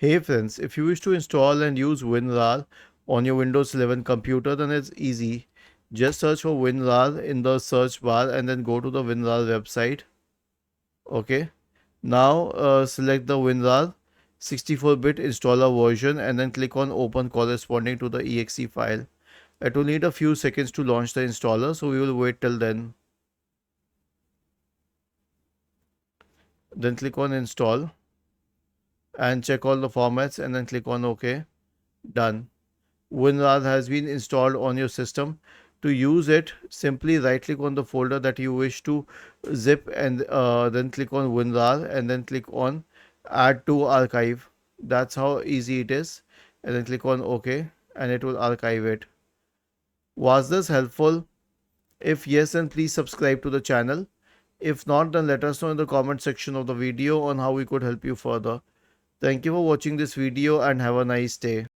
Hey friends, if you wish to install and use WinRAR on your Windows 11 computer, then it's easy. Just search for WinRAR in the search bar and then go to the WinRAR website. Okay. Now select the WinRAR 64-bit installer version and then click on open corresponding to the exe file. It will need a few seconds to launch the installer, so we will wait till then. Then click on install and check all the formats and then click on OK. Done. WinRAR has been installed on your system. To use it, simply right click on the folder that you wish to zip and then click on WinRAR and then click on add to archive. That's how easy it is. And then click on OK and it will archive it. Was this helpful? If yes, then please subscribe to the channel. If not, then let us know in the comment section of the video on how we could help you further. Thank you for watching this video and have a nice day.